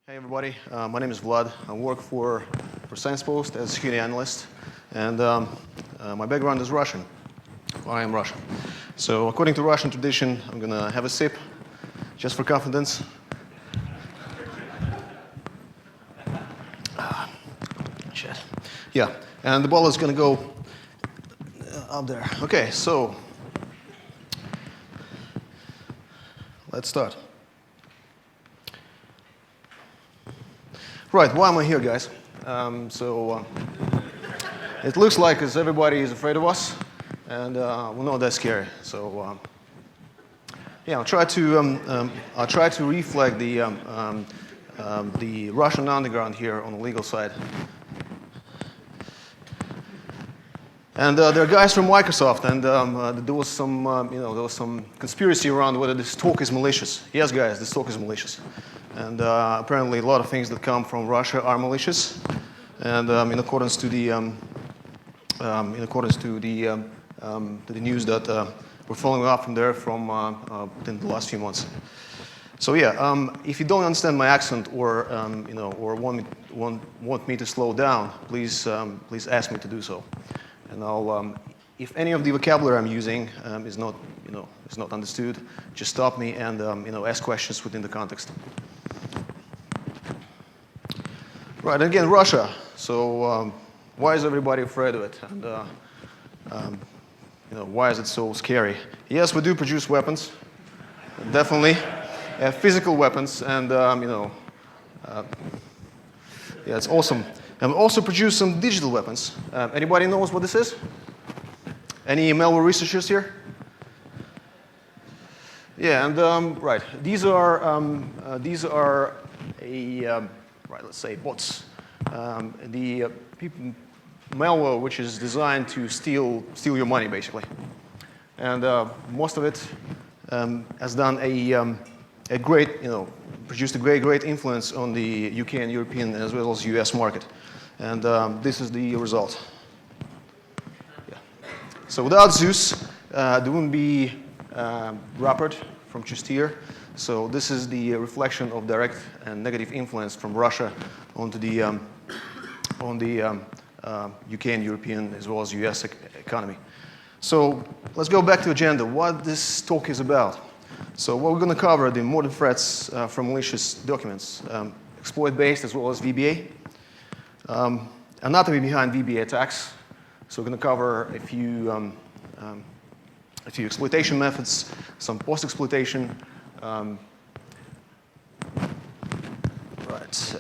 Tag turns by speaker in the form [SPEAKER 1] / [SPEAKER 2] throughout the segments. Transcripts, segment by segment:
[SPEAKER 1] Hey everybody, my name is Vlad. I work for SciencePost as a security analyst, and my background is Russian. I am Russian. So according to Russian tradition, I'm going to have a sip, just for confidence. Shit. Yeah, and the ball is going to go up there. Okay, so let's start. Right, why am I here, guys? It looks like as everybody is afraid of us, and we're not that scary. So yeah, I'll try to reflect the Russian underground here on the legal side. And there are guys from Microsoft, and there was some conspiracy around whether this talk is malicious. Yes, guys, this talk is malicious. And apparently, a lot of things that come from Russia are malicious, and in accordance to the news that we're following up from there from within the last few months. So yeah, if you don't understand my accent or or want me to slow down, please ask me to do so, and I'll if any of the vocabulary I'm using is not understood, just stop me and ask questions within the context. Right, again, Russia. So why is everybody afraid of it? And why is it so scary? Yes, we do produce weapons, definitely, physical weapons, and yeah, it's awesome. And we also produce some digital weapons. Anybody knows what this is? Any malware researchers here? Yeah, and right, these are right, let's say bots. Malware which is designed to steal your money, basically. And most of it has done a great, produced a great influence on the UK and European as well as US market. And this is the result. Yeah. So without Zeus, there wouldn't be Rupert from just here. So this is the reflection of direct and negative influence from Russia onto the UK and European as well as US economy. So let's go back to agenda. What this talk is about. So what we're going to cover the modern threats from malicious documents, exploit-based as well as VBA, anatomy behind VBA attacks. So we're going to cover a few exploitation methods, some post-exploitation. Right,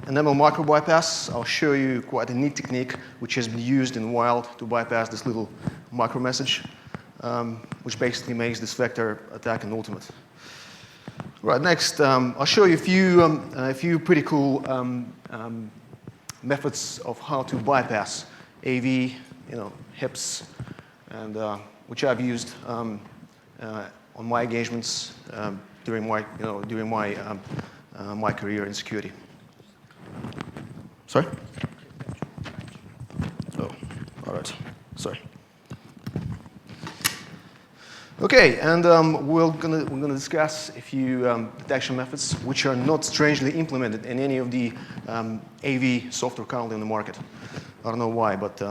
[SPEAKER 1] enable micro bypass. I'll show you quite a neat technique which has been used in wild to bypass this little micro message, which basically makes this vector attack an ultimate. Right, next, I'll show you a few pretty cool methods of how to bypass AV, HIPs, and which I've used on my engagements during my career in security. Sorry? Oh, all right. Sorry. Okay, and we're gonna discuss a few detection methods which are not strangely implemented in any of the AV software currently on the market. I don't know why, but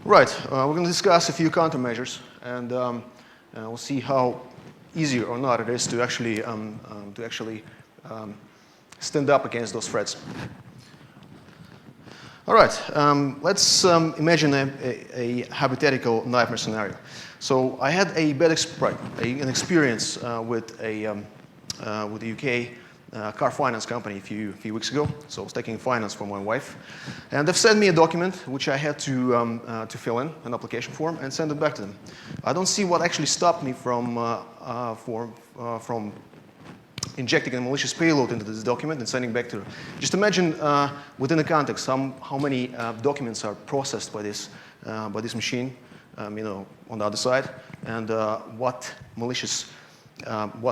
[SPEAKER 1] right. We're gonna discuss a few countermeasures, and we'll see how easy or not it is to actually stand up against those threats. All right, let's imagine a hypothetical nightmare scenario. So I had an experience with a UK car finance company a few weeks ago. So I was taking finance for my wife, and they've sent me a document which I had to fill in, an application form, and send it back to them. I don't see what actually stopped me from injecting a malicious payload into this document and sending back to them. Just imagine within the context how many documents are processed by this machine, on the other side, and what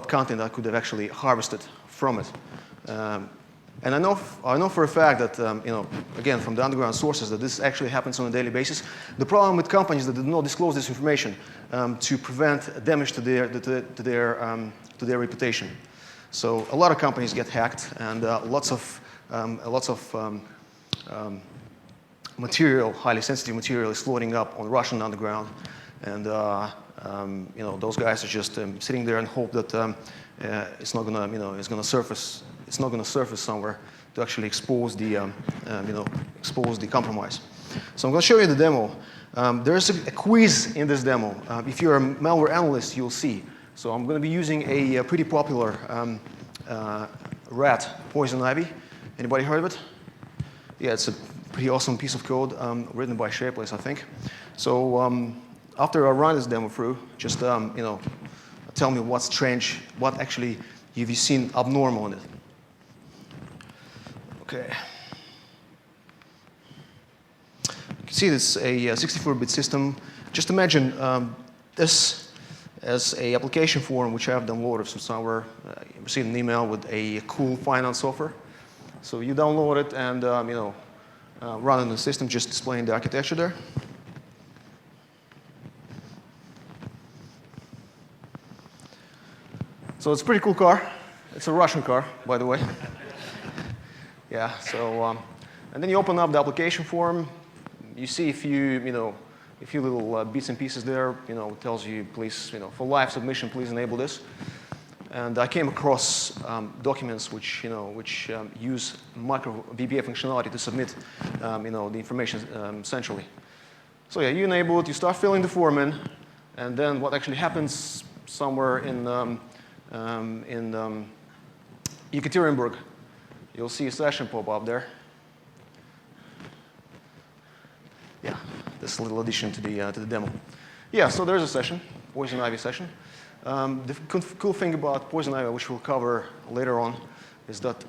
[SPEAKER 1] content I could have actually harvested from it. And I know for a fact that, again, from the underground sources, that this actually happens on a daily basis. The problem with companies that do not disclose this information to prevent damage to their reputation. So a lot of companies get hacked, and lots of material, highly sensitive material, is floating up on Russian underground, and those guys are just sitting there and hope that it's not gonna surface. It's not gonna surface somewhere to actually expose the expose the compromise. So I'm gonna show you the demo. There's a quiz in this demo. If you're a malware analyst, you'll see. So I'm gonna be using a pretty popular rat, poison ivy. Anybody heard of it? Yeah, it's a pretty awesome piece of code written by Shapeless, I think. So after I run this demo through, just tell me what's strange, what actually have you seen abnormal in it. Okay. You can see this is a 64-bit system. Just imagine this as an application form which I have downloaded from somewhere. You received an email with a cool finance offer. So you download it and run in the system, just displaying the architecture there. So it's a pretty cool car. It's a Russian car, by the way. Yeah. So and then you open up the application form. You see a few little bits and pieces there. It tells you, please, for live submission, please enable this. And I came across documents which use micro VBA functionality to submit the information centrally. So yeah, you enable it. You start filling the form in, and then what actually happens somewhere in Yekaterinburg, you'll see a session pop up there. Yeah, this little addition to the demo. Yeah, so there's a session, Poison Ivy session. The cool thing about Poison Ivy, which we'll cover later on, is that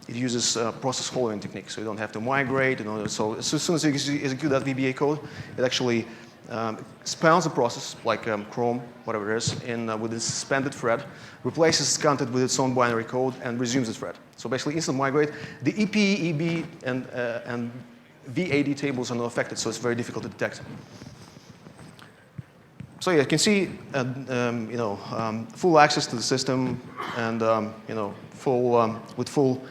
[SPEAKER 1] it uses process following technique, so you don't have to migrate. So as soon as you execute that VBA code, it actually spawns the process, like Chrome, whatever it is, with a suspended thread, replaces content with its own binary code, and resumes the thread. So basically, instant migrate. The EP, EB, and VAD tables are not affected, so it's very difficult to detect. So yeah, you can see full access to the system, and with full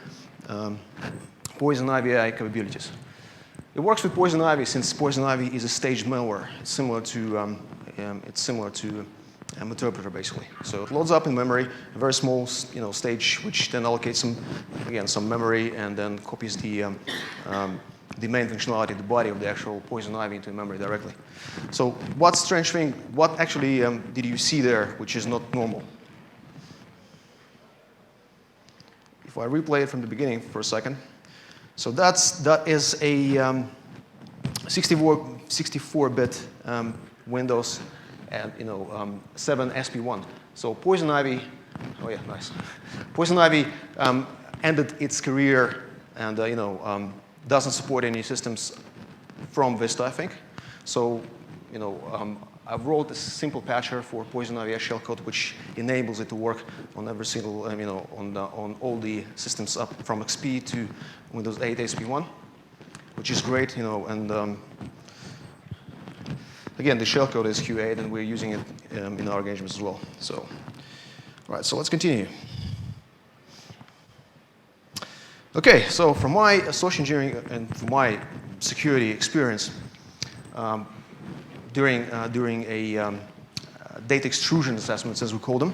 [SPEAKER 1] Poison Ivy AI capabilities. It works with Poison Ivy since Poison Ivy is a staged malware. It's similar to interpreter basically. So it loads up in memory, a very small stage, which then allocates some memory, and then copies the main functionality, the body of the actual Poison Ivy, into memory directly. So what's strange thing? What actually did you see there, which is not normal? If I replay it from the beginning for a second. So that is a 64-bit Windows and 7 SP1. So Poison Ivy, oh yeah, nice. Poison Ivy ended its career and doesn't support any systems from Vista, I think. So I wrote a simple patcher for Poison Ivy shellcode, which enables it to work on every single, on all the systems up from XP to Windows 8 SP1, which is great, and again, the shellcode is Q8, and we're using it in our engagements as well. So, all right, so let's continue. Okay, so from my social engineering and from my security experience, during a data extrusion assessments, as we call them.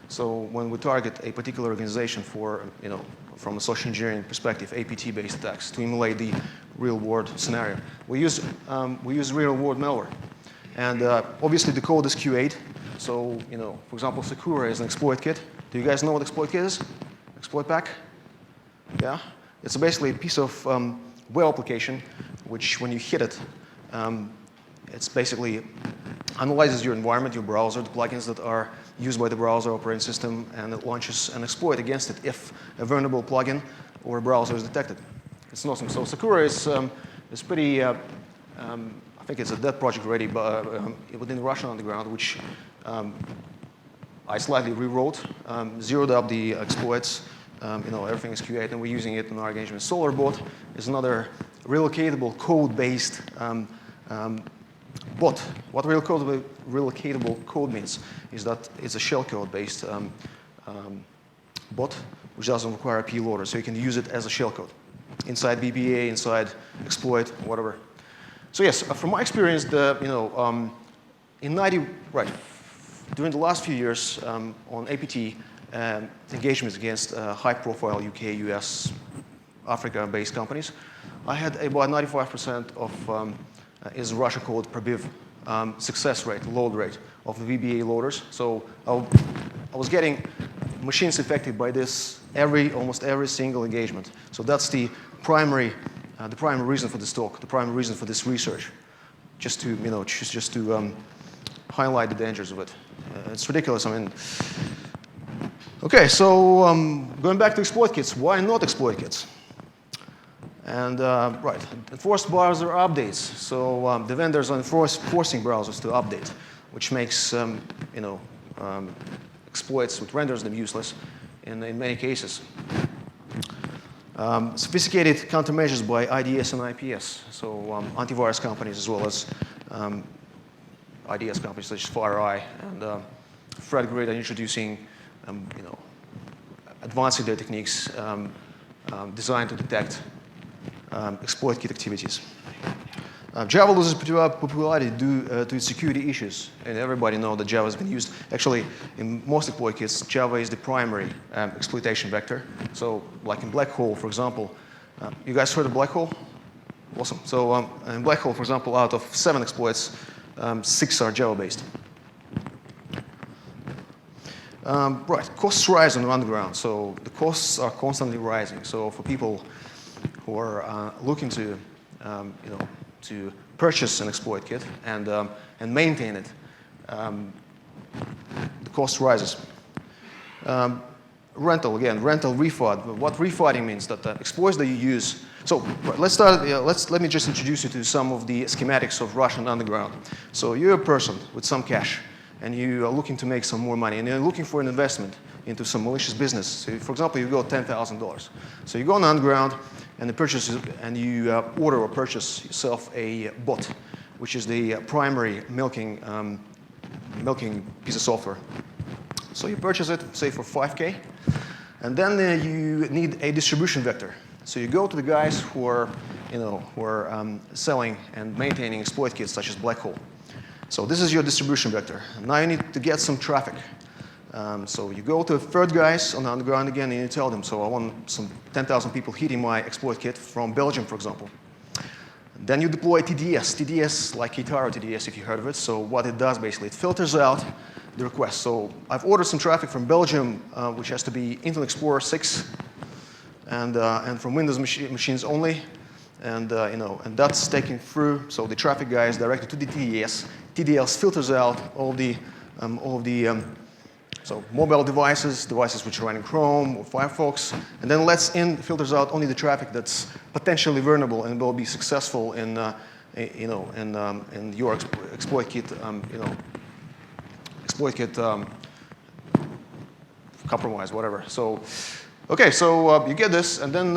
[SPEAKER 1] So when we target a particular organization for, from a social engineering perspective, APT-based attacks to emulate the real-world scenario, we use real-world malware, and obviously the code is Q8. So for example, Sakura is an exploit kit. Do you guys know what exploit kit is? Exploit pack? Yeah, it's basically a piece of web application which, when you hit it, it's basically analyzes your environment, your browser, the plugins that are used by the browser operating system, and it launches an exploit against it if a vulnerable plugin or a browser is detected. It's awesome. So Sakura is pretty, I think it's a dead project already, but within the Russian underground, which I slightly rewrote, zeroed up the exploits. Everything is Q8, and we're using it in our engagement. SolarBot is another relocatable code-based bot. What relocatable code means is that it's a shellcode-based bot, which doesn't require a payloader, so you can use it as a shellcode inside VBA, inside exploit, whatever. So yes, from my experience, during the last few years on APT, engagements against high-profile UK, US, Africa-based companies, I had about 95% of is Russia code per BIV success rate, load rate of the VBA loaders. So I was getting machines affected by this almost every single engagement. So that's the primary reason for this talk, the primary reason for this research, just to highlight the dangers of it. It's ridiculous. I mean, okay. So going back to exploit kits, why not exploit kits? And enforced browser updates. So the vendors are forcing browsers to update, which makes exploits, which renders them useless in many cases. Sophisticated countermeasures by IDS and IPS. So antivirus companies as well as IDS companies such as FireEye and ThreatGrid are introducing advanced their techniques designed to detect exploit kit activities. Java loses popularity due to its security issues, and everybody knows that Java has been used. Actually, in most exploit kits, Java is the primary exploitation vector. So, like in Black Hole, for example, you guys heard of Black Hole? Awesome. So, in Black Hole, for example, out of 7 exploits, 6 are Java-based. Costs rise on the underground, so the costs are constantly rising. So, for people who are looking to purchase an exploit kit and maintain it, the cost rises. Rental refund. What refunding means that the exploits that you use. So let me just introduce you to some of the schematics of Russian underground. So you're a person with some cash, and you are looking to make some more money, and you're looking for an investment into some malicious business. So for example, you got $10,000. So you go on the underground, and you order or purchase yourself a bot, which is the primary milking piece of software. So you purchase it, say for $5K, and then you need a distribution vector. So you go to the guys who are selling and maintaining exploit kits such as Black Hole. So this is your distribution vector. Now you need to get some traffic. So you go to third guys on the underground again, and you tell them, so I want some 10,000 people hitting my exploit kit from Belgium, for example. Then you deploy TDS like Kitaro TDS, if you heard of it. So what it does, basically, it filters out the request. So I've ordered some traffic from Belgium, which has to be Internet Explorer 6, and from Windows machines only, and that's taken through. So the traffic guy is directed to the TDS. TDS filters out all of the so mobile devices which are running Chrome or Firefox, and then filters out only the traffic that's potentially vulnerable and will be successful in your exploit kit, compromise, whatever. So, okay, so you get this, and then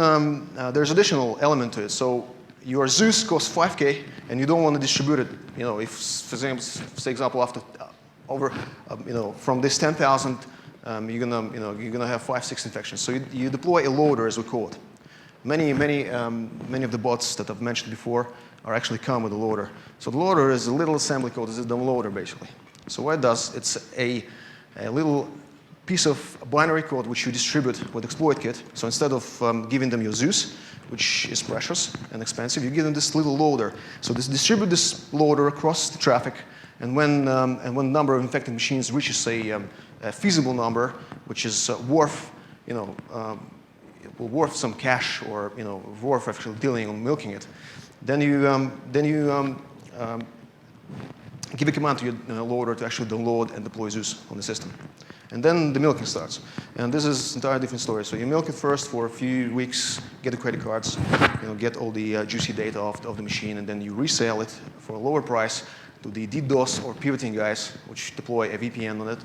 [SPEAKER 1] there's additional element to it. So your Zeus costs $5K, and you don't want to distribute it. If, for example, from this 10,000, you're gonna have 5-6 infections. So you deploy a loader, as we call it. Many of the bots that I've mentioned before are actually come with a loader. So the loader is a little assembly code. This is the loader, basically. So what it does, it's a little piece of binary code which you distribute with exploit kit. So instead of giving them your Zeus, which is precious and expensive, you give them this little loader. So distribute this loader across the traffic. And when the number of infected machines reaches a feasible number, which is worth some cash or worth actually dealing on milking it, then you give a command to your loader to actually download and deploy Zeus on the system, and then the milking starts. And this is an entirely different story. So you milk it first for a few weeks, get the credit cards, get all the juicy data of the machine, and then you resell it for a lower price to the DDoS or pivoting guys, which deploy a VPN on it,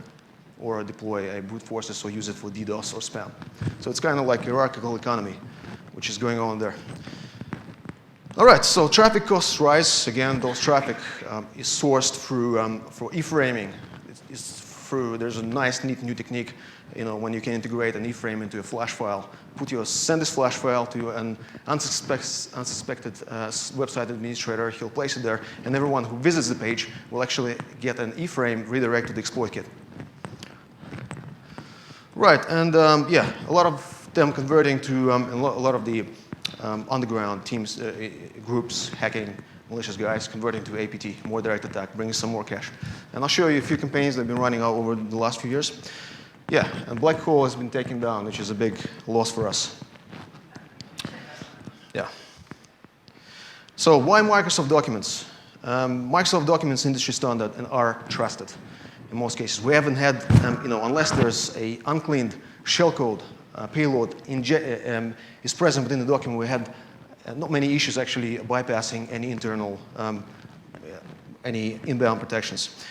[SPEAKER 1] or deploy a brute forces or use it for DDoS or spam. So it's kind of like hierarchical economy, which is going on there. All right, so traffic costs rise. Again, those traffic is sourced through for e-framing. It's through. There's a nice, neat new technique, when you can integrate an iframe into a flash file. Send this flash file to an unsuspected website administrator. He'll place it there, and everyone who visits the page will actually get an iframe redirect to the exploit kit. Right, and yeah, a lot of them converting to a lot of the underground teams, groups, hacking, malicious guys converting to APT, more direct attack, bringing some more cash. And I'll show you a few campaigns that have been running out over the last few years. Yeah, and Black Hole has been taken down, which is a big loss for us. Yeah. So why Microsoft Documents? Microsoft Documents industry standard and are trusted in most cases. We haven't had, unless there's a uncleaned shellcode payload is present within the document, we had not many issues actually bypassing any internal, any inbound protections.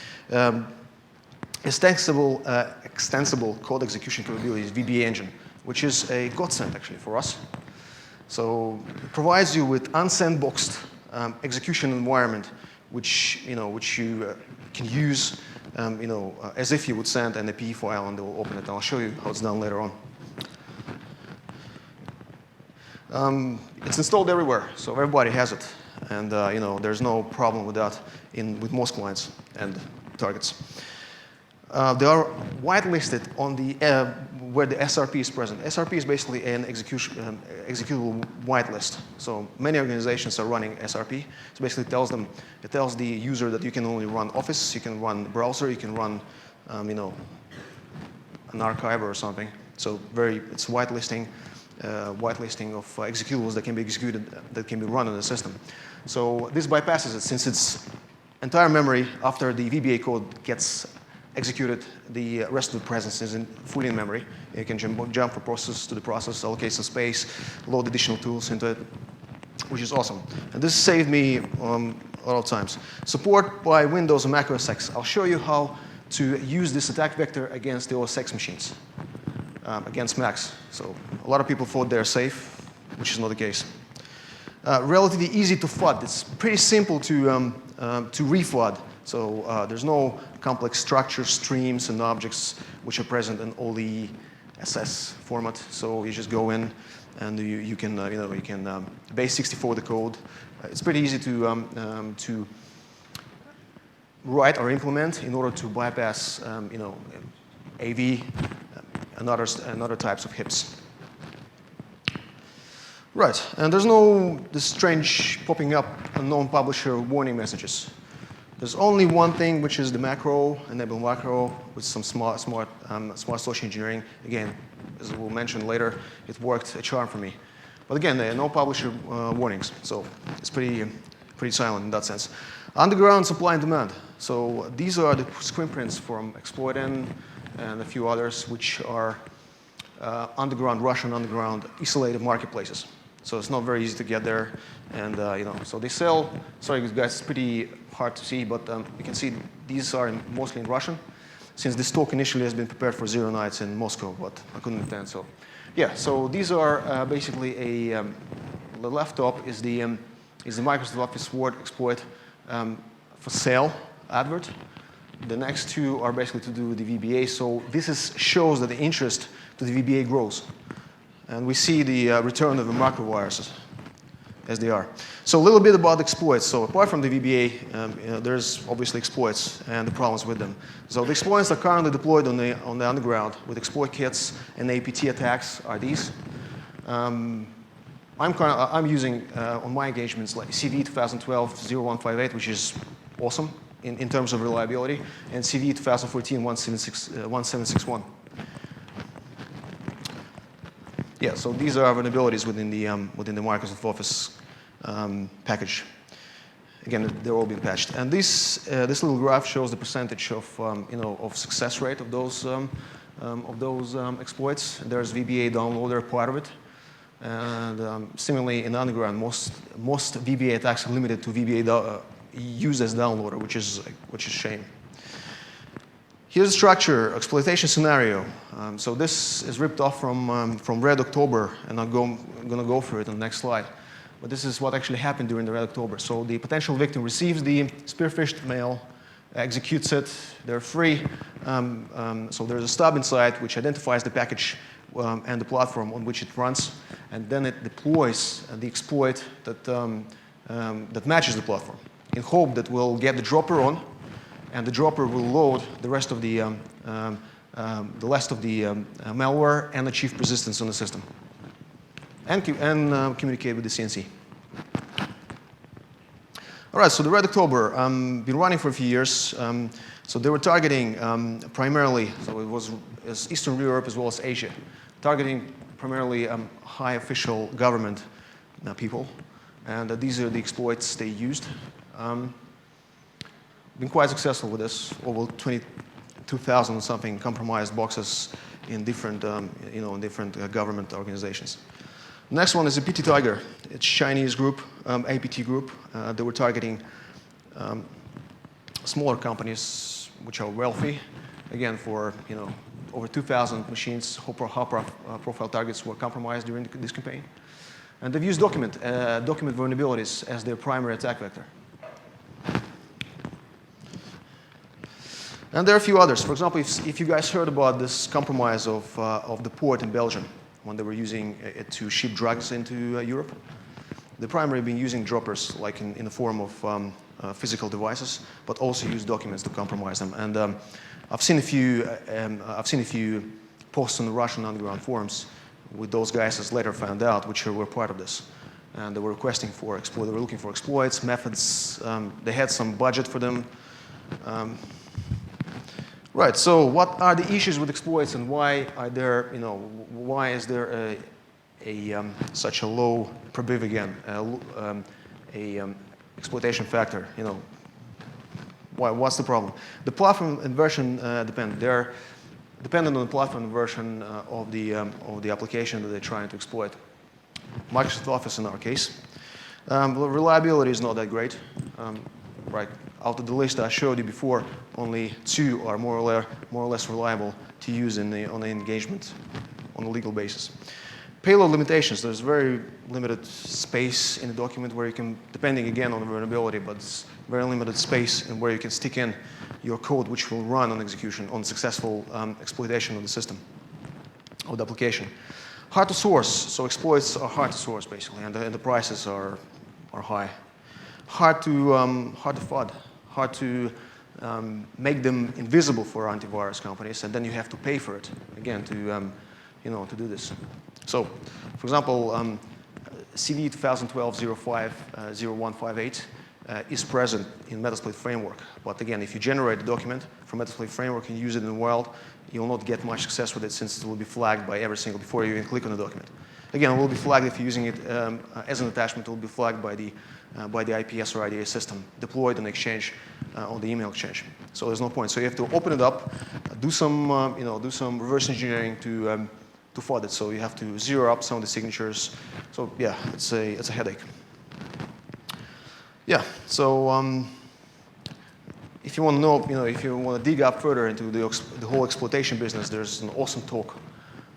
[SPEAKER 1] Extensible code execution capabilities, VBA engine, which is a godsend actually for us. So it provides you with unsandboxed execution environment, which you can use, as if you would send an API file and they will open it. And I'll show you how it's done later on. It's installed everywhere, so everybody has it, and there's no problem with that with most clients and targets. They are whitelisted on the where the SRP is present. SRP is basically an executable whitelist. So many organizations are running SRP. So basically, it tells the user that you can only run Office, you can run browser, you can run, an archiver or something. So it's whitelisting. Whitelisting of executables that can be executed, that can be run on the system. So this bypasses it, since its entire memory after the VBA code gets executed, the rest of the presence is fully in memory. You can jump from process to the process, allocate some space, load additional tools into it, which is awesome. And this saved me a lot of times. Support by Windows and Mac OS X. I'll show you how to use this attack vector against the OS X machines. Against Macs. So a lot of people thought they're safe, which is not the case. Relatively easy to flood. It's pretty simple to reflood. So there's no complex structures, streams, and objects which are present in all the SS format. So you just go in and you can base 64 the code. It's pretty easy to write or implement in order to bypass AV. And other types of HIPs. Right, and there's this strange popping up unknown publisher warning messages. There's only one thing, which is the macro, enable macro, with some smart social engineering. Again, as we'll mention later, it worked a charm for me. But again, there are no publisher warnings, so it's pretty silent in that sense. Underground supply and demand. So these are the screen prints from Exploit-N and a few others, which are Russian underground isolated marketplaces. So it's not very easy to get there, and so they sell. Sorry, guys, it's pretty hard to see, but you can see these are mostly in Russian, since this talk initially has been prepared for 0 nights in Moscow, but I couldn't attend. So, yeah. So these are basically the left top is the Microsoft Office Word exploit for sale advert. The next two are basically to do with the VBA. So this shows that the interest to the VBA grows. And we see the return of the macroviruses as they are. So a little bit about exploits. So apart from the VBA, there's obviously exploits and the problems with them. So the exploits are currently deployed on the underground with exploit kits and APT attacks are these. I'm using on my engagements like CV 2012-0158, which is awesome in terms of reliability, and CV 2014-1761. Yeah, so these are vulnerabilities within the Microsoft Office package. Again, they're all being patched. And this little graph shows the percentage of success rate of those exploits. There's VBA downloader part of it. And similarly, in the underground, most VBA attacks are limited to VBA used as downloader, which is a shame. Here's the structure, exploitation scenario. So this is ripped off from Red October, and I'm going to go through it on the next slide. But this is what actually happened during the Red October. So the potential victim receives the spearphished mail, executes it. They're free. So there's a stub inside which identifies the package and the platform on which it runs, and then it deploys the exploit that matches the platform in hope that we'll get the dropper on, and the dropper will load the rest of the malware and achieve persistence on the system, and communicate with the CNC. All right, so the Red October been running for a few years. So they were targeting primarily, so it was Eastern Europe as well as Asia, targeting primarily high official government people, and these are the exploits they used. Been quite successful with this, over 22,000 something compromised boxes in different, government organizations. Next one is a PT Tiger. It's Chinese group, APT group. They were targeting smaller companies which are wealthy. Again, for over 2,000 machines, high-profile targets were compromised during this campaign. And they've used document vulnerabilities as their primary attack vector. And there are a few others. For example, if you guys heard about this compromise of the port in Belgium when they were using it to ship drugs into Europe, they primarily been using droppers, like in the form of physical devices, but also use documents to compromise them. And I've seen a few posts on the Russian underground forums with those guys as later found out, which were part of this. And they were requesting for exploit. They were looking for exploits, methods. They had some budget for them. Right. So, what are the issues with exploits, and why are there? Why is there such a low probability again, exploitation factor? What's the problem? The platform and version depend. They're dependent on the platform version of the application that they're trying to exploit. Microsoft Office in our case. Reliability is not that great. Right. Out of the list I showed you before, only 2 are more or less reliable to use on the engagement on a legal basis. Payload limitations. There's very limited space in the document where you can, depending again on the vulnerability, but it's very limited space in where you can stick in your code, which will run on execution on successful exploitation of the system, of the application. Hard to source. So exploits are hard to source basically, and the prices are high. Hard to FUD. Hard to make them invisible for antivirus companies, and then you have to pay for it again to do this. So, for example, CD 2012-05-0158 is present in Metasploit framework, but again, if you generate a document from Metasploit framework and use it in the wild, you'll not get much success with it, since it will be flagged by every single before you even click on the document. Again, it will be flagged if you're using it as an attachment. It will be flagged by the IPS or IDA system, deployed on Exchange, on the email exchange. So there's no point. So you have to open it up, do some reverse engineering to FUD it. So you have to zero up some of the signatures. So yeah, it's a headache. Yeah. So if you want to know, if you want to dig up further into the whole exploitation business, there's an awesome talk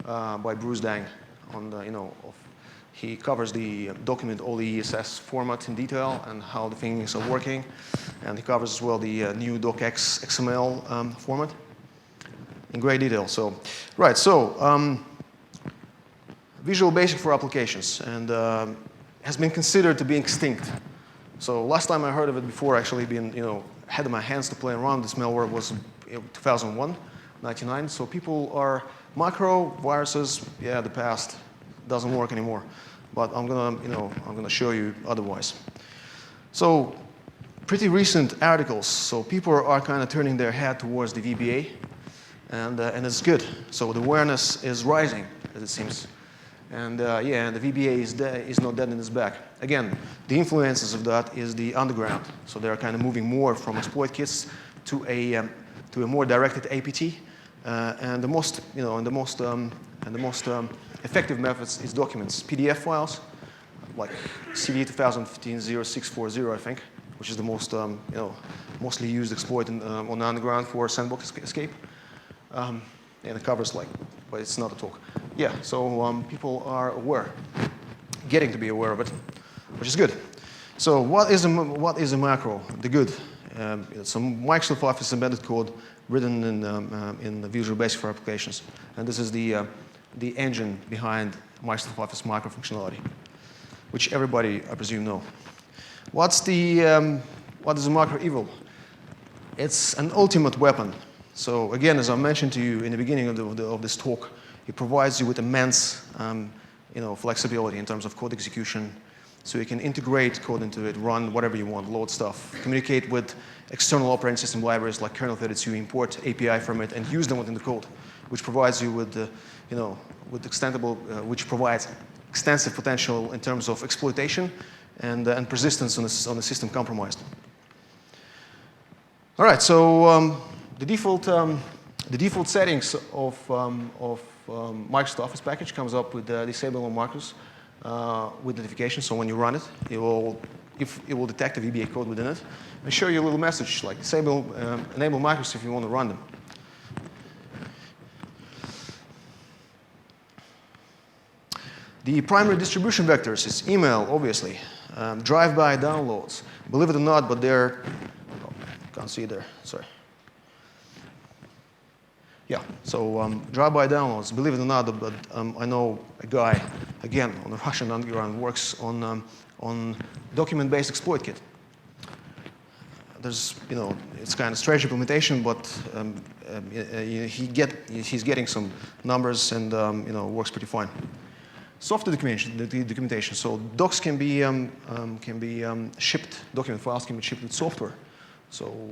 [SPEAKER 1] by Bruce Dang on the he covers the document, all the ESS format in detail and how the things are working, and he covers as well the new docx XML format in great detail. So, right. So, Visual Basic for applications, and has been considered to be extinct. So last time I heard of it before actually being had my hands to play around this malware was 2001, 99. So people are macro viruses. Yeah, the past doesn't work anymore. But I'm gonna show you otherwise. So pretty recent articles. So people are kind of turning their head towards the VBA, and it's good. So the awareness is rising, as it seems. And yeah, the VBA is not dead in its back. Again, the influences of that is the underground. So they're kind of moving more from exploit kits to a more directed APT. And the most effective methods is documents, PDF files, like CD 2015-0640, I think, which is the most mostly used exploit on the underground for sandbox escape. And it covers but it's not a talk. Yeah, so people are aware, getting to be aware of it, which is good. So what is a macro? The good, it's some Microsoft Office embedded code written in the Visual Basic for applications. And this is the engine behind Microsoft Office macro functionality, which everybody, I presume, know. What is a macro evil? It's an ultimate weapon. So again, as I mentioned to you in the beginning of this talk, it provides you with immense flexibility in terms of code execution. So you can integrate code into it, run whatever you want, load stuff, communicate with external operating system libraries like kernel32, import API from it, and use them within the code, which provides you with which provides extensive potential in terms of exploitation and persistence on the system compromised. All right, so the default settings of Microsoft Office package comes up with disable macros with notification. So when you run it, it will detect a VBA code within it and show you a little message like enable macros if you want to run them. The primary distribution vectors is email, obviously, drive-by downloads. Believe it or not, but they're can't see it there. Sorry. Yeah, so drive-by downloads, believe it or not, but I know a guy, again, on the Russian underground, works on document-based exploit kit. There's, it's kind of strange implementation, but he's getting some numbers and, works pretty fine. Software documentation. So docs can be shipped, document files can be shipped with software. So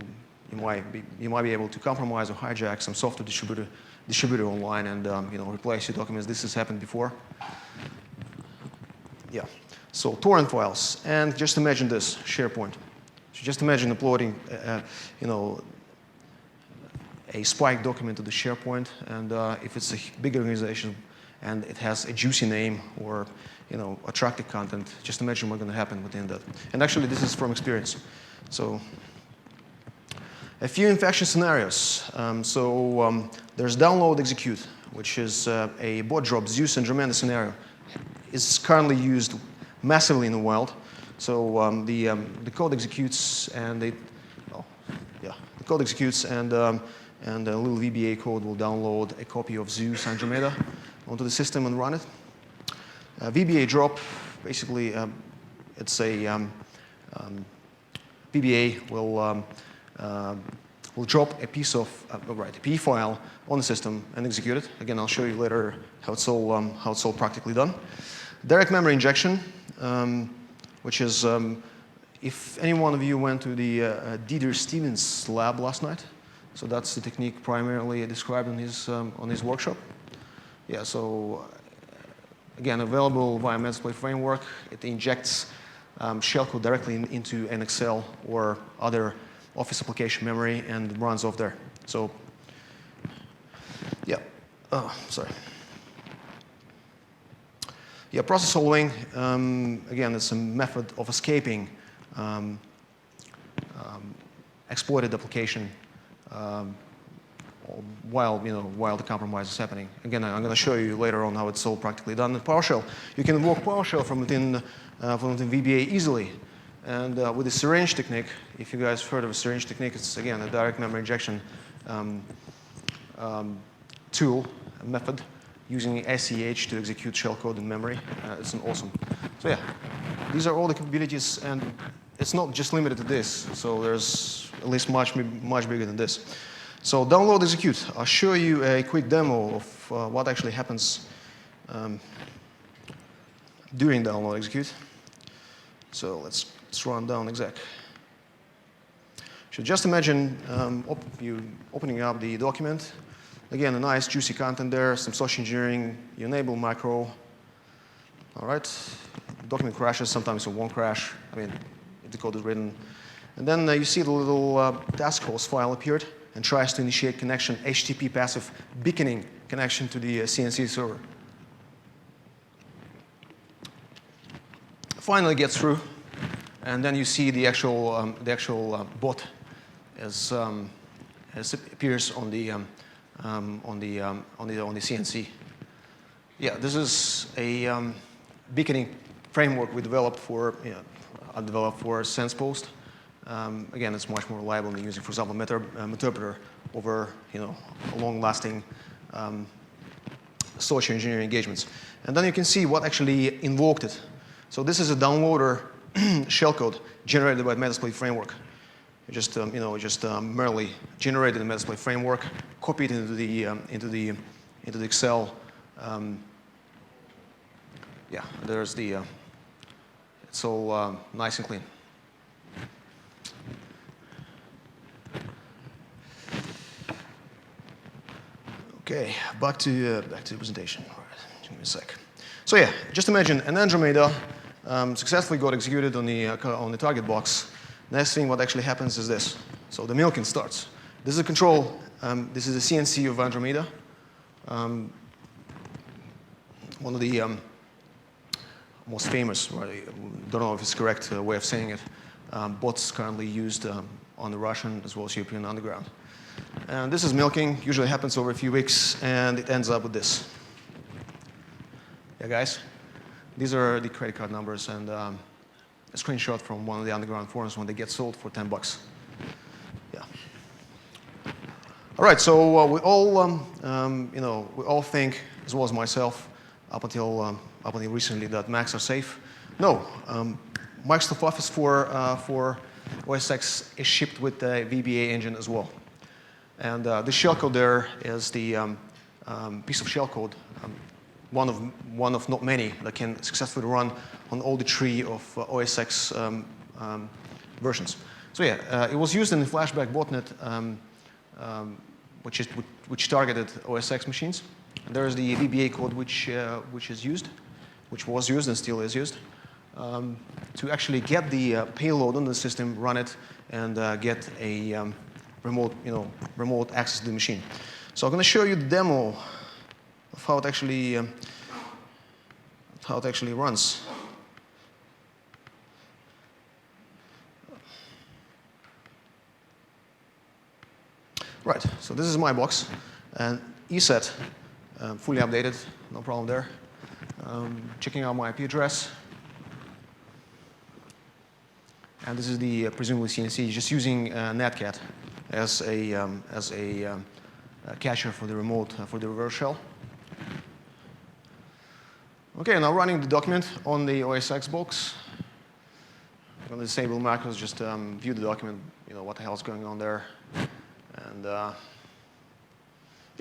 [SPEAKER 1] you might be able to compromise or hijack some software distributor online and replace your documents. This has happened before. Yeah. So torrent files, and just imagine this SharePoint. So just imagine uploading a spike document to the SharePoint, and if it's a big organization and it has a juicy name or attractive content, just imagine what's going to happen within that. And actually, this is from experience. So a few infection scenarios. There's download execute, which is a bot drop Zeus and Dromenda scenario. It's currently used massively in the wild. So the code executes and the code executes and a little VBA code will download a copy of Zeus and Andromeda onto the system and run it. VBA drop, basically, it's a VBA will drop a piece of a PE file on the system and execute it. Again, I'll show you later how it's all practically done. Direct memory injection, which is if any one of you went to the Dieter Stevens lab last night, so that's the technique primarily described on his workshop. Yeah, so again, available via Metasploit framework. It injects shellcode directly into an Excel or other Office application memory and runs off there. So, yeah, sorry. Yeah, process solving, again, it's a method of escaping exploited application while the compromise is happening. Again, I'm going to show you later on how it's all practically done. With PowerShell, you can invoke PowerShell from within VBA easily. And with the syringe technique, if you guys have heard of a syringe technique, it's again a direct memory injection tool, a method using SEH to execute shellcode in memory. It's an awesome. So yeah, these are all the capabilities, and it's not just limited to this. So there's at least much bigger than this. So download execute. I'll show you a quick demo of what actually happens during download execute. So let's run down exec. So just imagine you opening up the document. Again, a nice juicy content there, some social engineering. You enable macro. All right. Document crashes. Sometimes it won't crash. I mean, if the code is written. And then you see the little task host file appeared and tries to initiate connection, HTTP passive beaconing connection to the CNC server. Finally gets through, and then you see the actual bot as appears on the CNC. Yeah, this is a beaconing framework we developed for SensePost. Again, it's much more reliable than using, for example, Meterpreter over long-lasting social engineering engagements. And then you can see what actually invoked it. So this is a downloader shellcode generated by the Metasploit framework. You just merely generated the Metasploit framework, copied it into the Excel. Yeah, there's the. It's all nice and clean. Okay, back to the presentation. All right, give me a sec. So yeah, just imagine an Andromeda successfully got executed on the target box. Next thing, what actually happens is this. So the milking starts. This is a control. This is the CNC of Andromeda. One of the most famous, I don't know if it's the correct way of saying it, bots currently used on the Russian as well as European underground. And this is milking, usually happens over a few weeks, and it ends up with this. Yeah, guys, these are the credit card numbers and a screenshot from one of the underground forums when they get sold for $10. Yeah. All right, so we all think, as well as myself, up until recently, that Macs are safe. No, Microsoft Office for OS X is shipped with the VBA engine as well. And the shellcode there is the piece of shellcode, one of not many that can successfully run on all the tree of OS X versions. So yeah, it was used in the flashback botnet, which targeted OS X machines. And there is the VBA code which was used and still is used to actually get the payload on the system, run it, and get a remote access to the machine. So I'm going to show you the demo of how it actually runs. Right. So this is my box, and ESET fully updated, no problem there. Checking out my IP address. And this is the presumably CNC, just using Netcat as a cacher for the remote, for the reverse shell. Okay, now running the document on the OS X box. I'm going to disable macros, just view the document, what the hell is going on there. And yeah,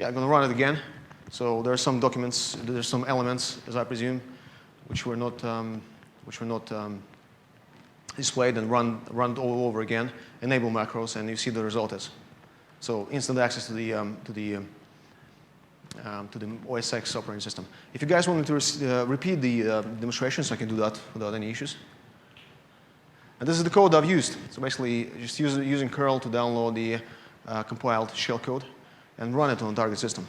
[SPEAKER 1] I'm going to run it again. So there are some documents, there's some elements, as I presume, which were not displayed, and run it all over again. Enable macros, and you see the result is. So instant access to the OS X operating system. If you guys want me to repeat the demonstrations, I can do that without any issues. And this is the code I've used. So basically, just using curl to download the compiled shellcode and run it on the target system.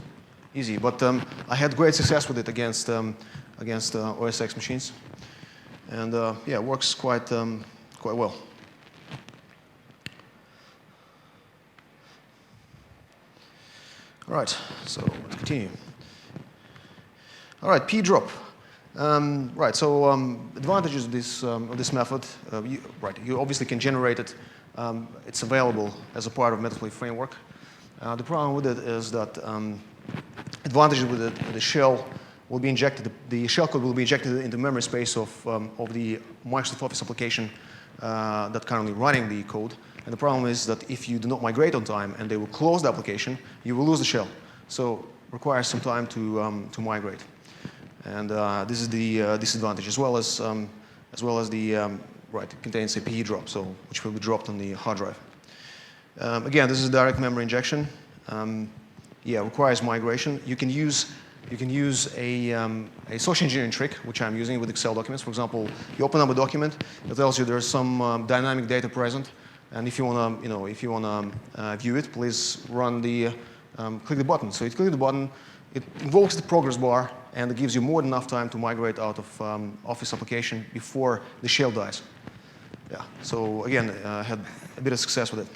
[SPEAKER 1] Easy, but I had great success with it against OS X machines, and yeah, it works quite well. All right, so let's continue. All right, p-drop. Right, so advantages of this method. You obviously can generate it. It's available as a part of Metasploit framework. The problem with it is that advantages with it, the shell will be injected. The shellcode will be injected into memory space of the Microsoft Office application that's currently running the code. And the problem is that if you do not migrate on time and they will close the application, you will lose the shell. So it requires some time to migrate. And this is the disadvantage, as well as the it contains a PE drop, so which will be dropped on the hard drive. Again, this is direct memory injection. Yeah, requires migration. You can use a social engineering trick, which I'm using with Excel documents. For example, you open up a document, it tells you there's some dynamic data present, and if you wanna view it, please run click the button. So you click the button, it invokes the progress bar, and it gives you more than enough time to migrate out of Office application before the shell dies. Yeah. So again, had a bit of success with it.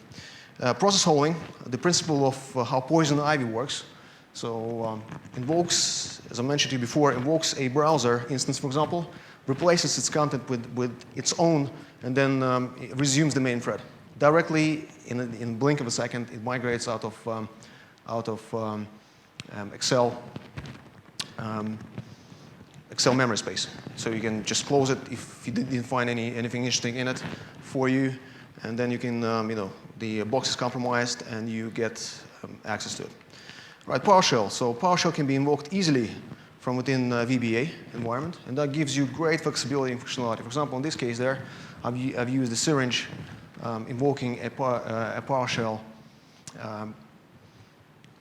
[SPEAKER 1] Process holding, the principle of how poison ivy works. So invokes, as I mentioned to you before, invokes a browser instance, for example, replaces its content with its own, and then it resumes the main thread. directly, in a blink of a second, it migrates out of Excel memory space. So you can just close it if you didn't find anything interesting in it for you, and then you can, the box is compromised and you get access to it. Right, PowerShell. So PowerShell can be invoked easily from within VBA environment, and that gives you great flexibility and functionality. For example, in this case there, I've used the syringe invoking a PowerShell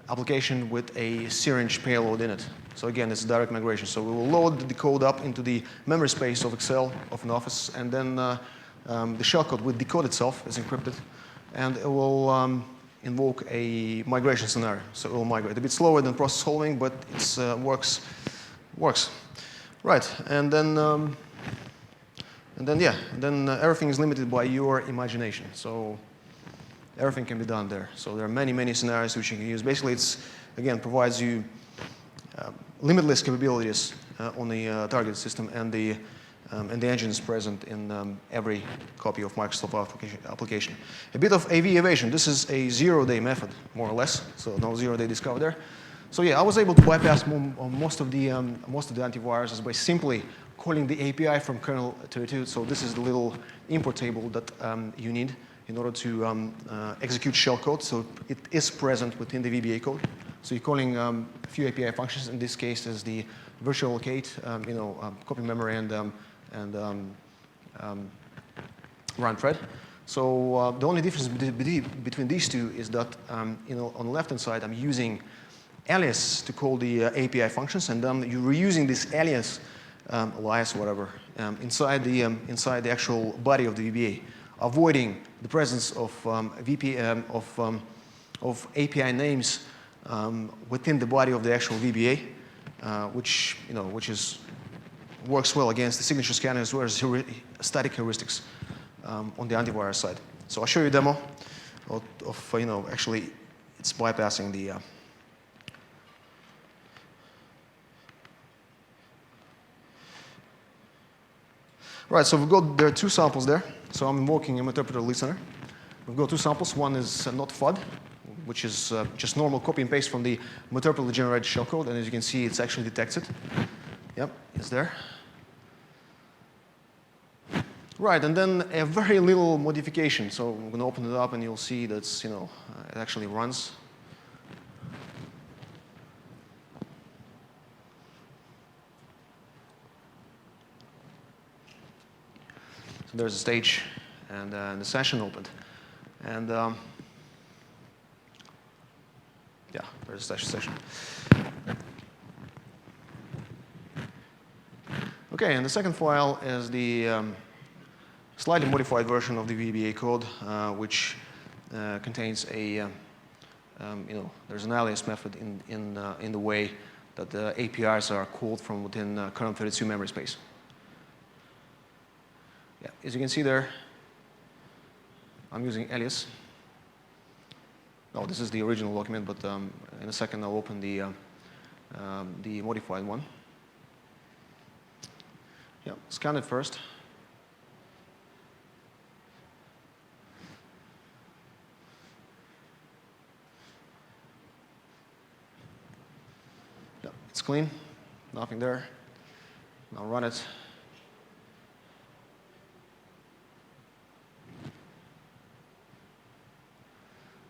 [SPEAKER 1] application with a syringe payload in it. So again, it's direct migration. So we will load the code up into the memory space of Excel, of an Office, and then the shellcode with the code itself is encrypted, and it will invoke a migration scenario. So it will migrate. A bit slower than process solving, but it works. Right, and then everything is limited by your imagination. So everything can be done there. So there are many scenarios which you can use. Basically, it's again provides you limitless capabilities on the target system, and the engine is present in every copy of Microsoft application. A bit of AV evasion. This is a zero-day method, more or less. So no zero-day discovery there. So yeah, I was able to bypass most of the antiviruses by simply calling the API from kernel 32. So this is the little import table that you need in order to execute shellcode. So it is present within the VBA code. So you're calling a few API functions. In this case, is the virtual locate, copy memory, and run thread. So the only difference between these two is that on the left-hand side, I'm using alias to call the API functions, and then you're reusing this alias, alias, whatever, inside the actual body of the VBA, avoiding the presence of API names within the body of the actual VBA, which works well against the signature scanner as well as static heuristics on the antivirus side. So I'll show you a demo of actually it's bypassing the right. So there are two samples there. So I'm invoking an interpreter listener. We've got two samples. One is not FUD, which is just normal copy and paste from the interpreter generated shellcode, and as you can see, it's actually detects it. Yep, it's there. Right, and then a very little modification. So I'm going to open it up, and you'll see that it actually runs. So there's a stage, and the session opened, and yeah, there's a session. Okay, and the second file is the slightly modified version of the VBA code, which contains a, there's an alias method in the way that the APIs are called from within kernel 32 memory space. Yeah, as you can see there, I'm using alias. No, this is the original document, but in a second I'll open the modified one. Yeah, scan it first. Yeah, it's clean, nothing there. Now run it.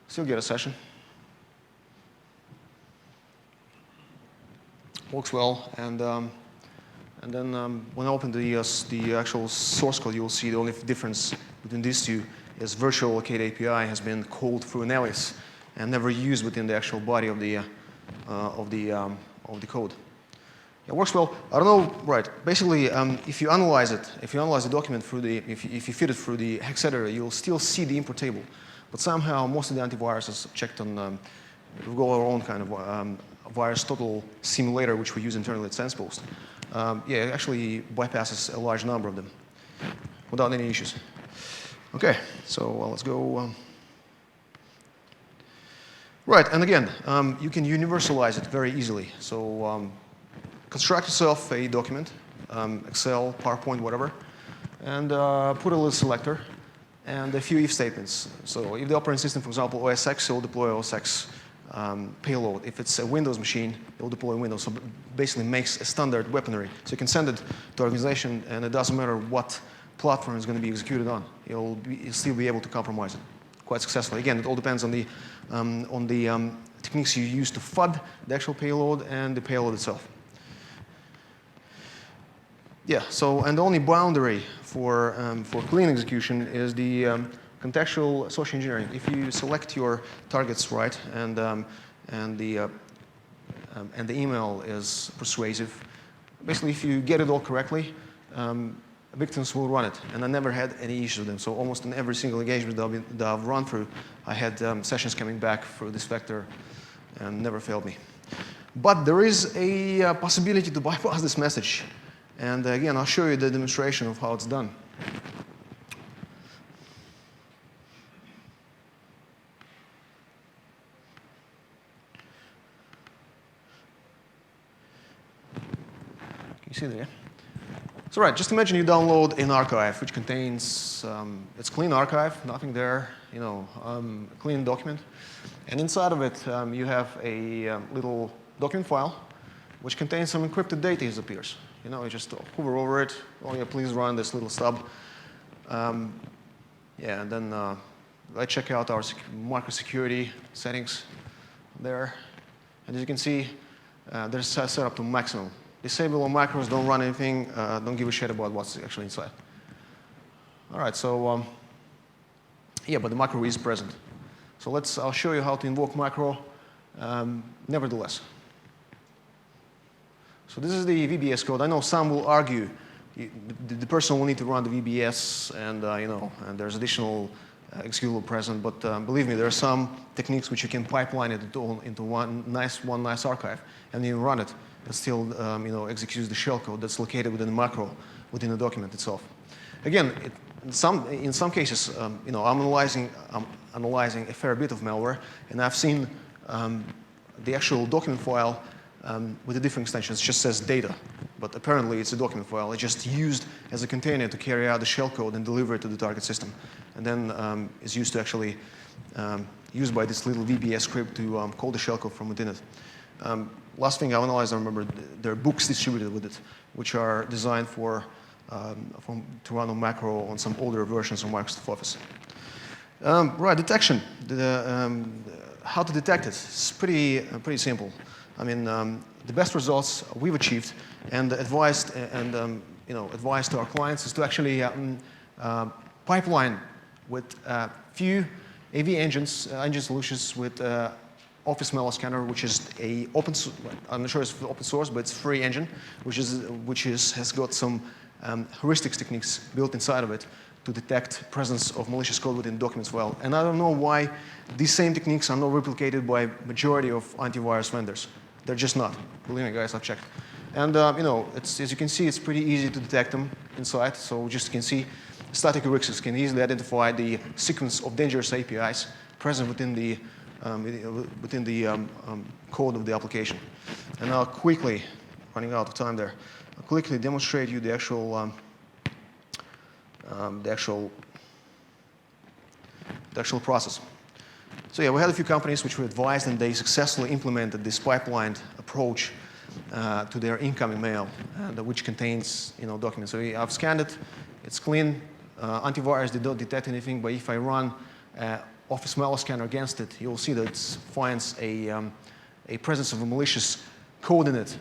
[SPEAKER 1] Still get a session. Works well, and then when I open the actual source code, you'll see the only difference between these two is virtual locate API has been called through an alias and never used within the actual body of the code. It works well. I don't know, right? Basically, if you analyze it, if you analyze the document through if you feed it through the hex editor, you'll still see the import table. But somehow, most of the antiviruses checked on, we've got our own kind of virus total simulator, which we use internally at SensePost. Yeah, it actually bypasses a large number of them without any issues. Okay, so let's go. Right, and again, you can universalize it very easily. So construct yourself a document, Excel, PowerPoint, whatever, and put a little selector. and a few if statements. So if the operating system, for example, OS X, it will deploy OS X payload. If it's a Windows machine, it will deploy Windows. So basically makes a standard weaponry. So you can send it to organization, and it doesn't matter what platform is going to be executed on. You'll still be able to compromise it quite successfully. Again, it all depends on the techniques you use to FUD the actual payload and the payload itself. Yeah, so, and the only boundary for clean execution is the contextual social engineering. If you select your targets right and the email is persuasive, basically if you get it all correctly, victims will run it. And I never had any issues with them. So almost in every single engagement that I've run through, I had sessions coming back through this vector and never failed me. But there is a possibility to bypass this message. And again, I'll show you the demonstration of how it's done. Can you see there? So right, just imagine you download an archive which contains, it's clean archive, nothing there, you know, clean document. And inside of it, you have a little document file which contains some encrypted data as it appears. You know, you just hover over it. Oh yeah, please run this little stub. Yeah, and then I check out our micro security settings there. And as you can see, they're set up to maximum. Disable all macros, don't run anything, don't give a shit about what's actually inside. All right, so yeah, but the macro is present. So I'll show you how to invoke macro nevertheless. So this is the VBS code. I know some will argue the person will need to run the VBS, and you know, and there's additional executable present. But believe me, there are some techniques which you can pipeline it into one nice archive, and you run it. It still you know, executes the shellcode that's located within the macro within the document itself. Again, in some cases, you know, I'm analyzing a fair bit of malware, and I've seen the actual document file. With a different extension, it just says data, but apparently it's a document file. It's just used as a container to carry out the shellcode and deliver it to the target system, and then is used to actually used by this little VBS script to call the shellcode from within it. Last thing I analyzed, I remember there are books distributed with it, which are designed to run on macro on some older versions of Microsoft Office. Right, detection. How to detect it? It's pretty simple. I mean, the best results we've achieved and advised you know, advised to our clients is to actually pipeline with few AV engine solutions with Office Malware Scanner, which is a I'm not sure it's open source, but it's a free engine, which has got some heuristics techniques built inside of it to detect presence of malicious code within documents well. And I don't know why these same techniques are not replicated by majority of antivirus vendors. They're just not. Believe me, guys, I've checked. And you know, as you can see, it's pretty easy to detect them inside. So just you can see, static heuristics can easily identify the sequence of dangerous APIs present within the code of the application. And I'll quickly, running out of time there, I'll quickly demonstrate you the actual process. So yeah, we had a few companies which were advised, and they successfully implemented this pipelined approach to their incoming mail, which contains, you know, documents. So I've scanned it; it's clean. Antivirus did not detect anything, but if I run Office Malware Scanner against it, you'll see that it finds a presence of a malicious code in it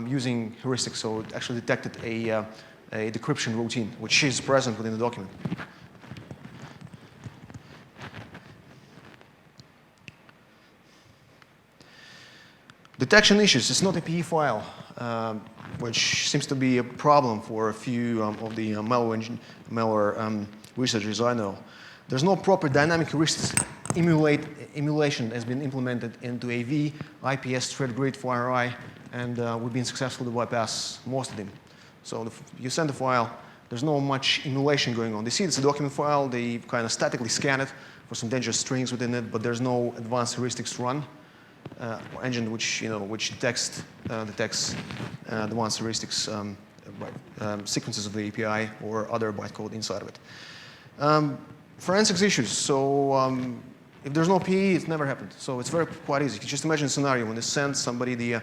[SPEAKER 1] using heuristics. So it actually detected a decryption routine, which is present within the document. Detection issues. It's not a PE file, which seems to be a problem for a few of the malware researchers I know. There's no proper dynamic heuristics emulation has been implemented into AV, IPS, threat grid, FireEye, and we've been successful to bypass most of them. So you send the file, there's not much emulation going on. They see it's a document file, they kind of statically scan it for some dangerous strings within it, but there's no advanced heuristics run. Engine which detects the advanced heuristics sequences of the API or other bytecode inside of it. Forensics issues. So if there's no PE, it's never happened. So it's quite easy. You just imagine a scenario when they send somebody the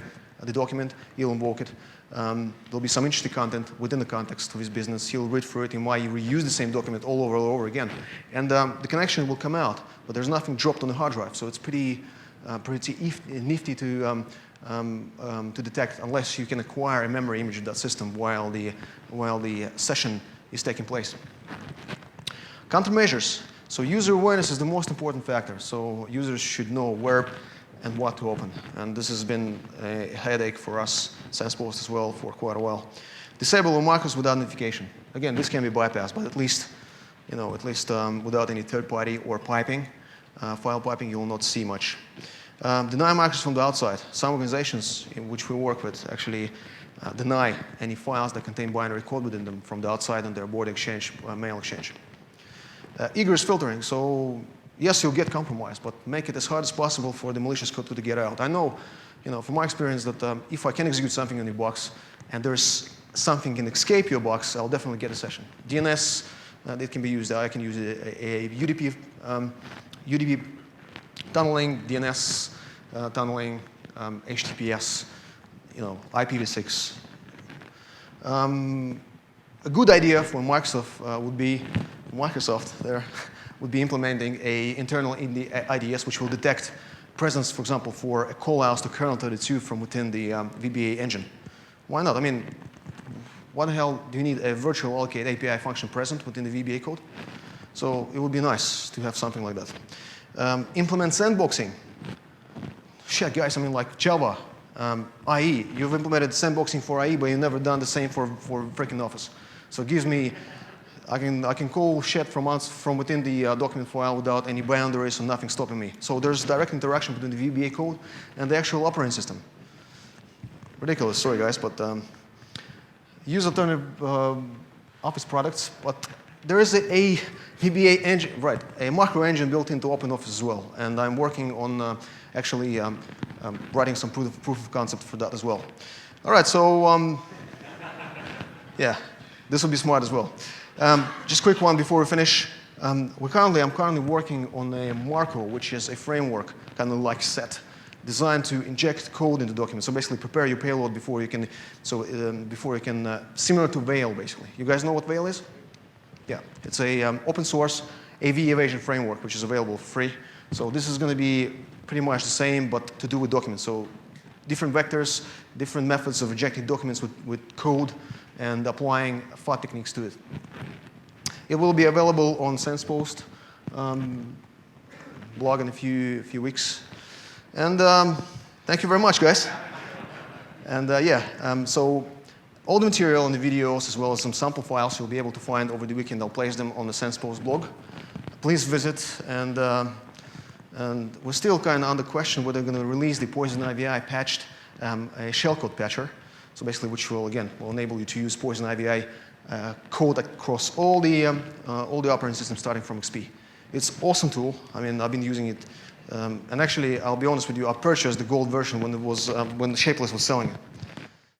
[SPEAKER 1] document, he'll invoke it. There'll be some interesting content within the context of his business. He'll read through it and why you reuse the same document all over again. And the connection will come out, but there's nothing dropped on the hard drive. So it's pretty nifty to detect unless you can acquire a memory image of that system while the session is taking place. Countermeasures. So user awareness is the most important factor. So users should know where and what to open. And this has been a headache for us, SensePost as well, for quite a while. Disable markers without notification. Again, this can be bypassed, but at least without any third party or piping, file piping, you will not see much. Deny markers from the outside. Some organizations in which we work with actually deny any files that contain binary code within them from the outside on their board exchange, mail exchange. Egress filtering. So yes, you'll get compromised, but make it as hard as possible for the malicious code to get out. I know, from my experience, that if I can execute something in your box and there's something can escape your box, I'll definitely get a session. DNS, it can be used. I can use a UDP tunneling, DNS tunneling, HTTPS, IPv6. A good idea for Microsoft would be implementing an internal IDS which will detect presence, for example, for a callouts to kernel 32 from within the VBA engine. Why not? I mean, what the hell do you need a virtual allocate API function present within the VBA code? So it would be nice to have something like that. Implement sandboxing. Shit, guys, I mean, like Java, IE. You've implemented sandboxing for IE, but you've never done the same for freaking Office. So it gives me, I can call shit from within the document file without any boundaries and nothing stopping me. So there's direct interaction between the VBA code and the actual operating system. Ridiculous, sorry guys, but use alternative Office products, but there is a VBA engine, right, a macro engine built into OpenOffice as well, and I'm working on actually writing some proof of concept for that as well. All right, so yeah, this will be smart as well. Just a quick one before we finish. I'm currently working on a Marco, which is a framework, kind of like set, designed to inject code into documents. So basically, prepare your payload before you can. Similar to Veil, basically. You guys know what Veil is? Yeah, it's a open source AV evasion framework, which is available for free. So this is going to be pretty much the same, but to do with documents. So different vectors, different methods of injecting documents with code and applying FAT techniques to it. It will be available on SensePost blog in a few weeks. And thank you very much, guys. And so all the material and the videos, as well as some sample files, you'll be able to find over the weekend. I'll place them on the SensePost blog. Please visit. And we're still kind of under question whether we're going to release the Poison IVI patched a shellcode patcher. So basically, which will enable you to use Poison IVI code across all the operating systems starting from XP. It's an awesome tool. I mean, I've been using it. And actually, I'll be honest with you, I purchased the gold version when Shapeless was selling it.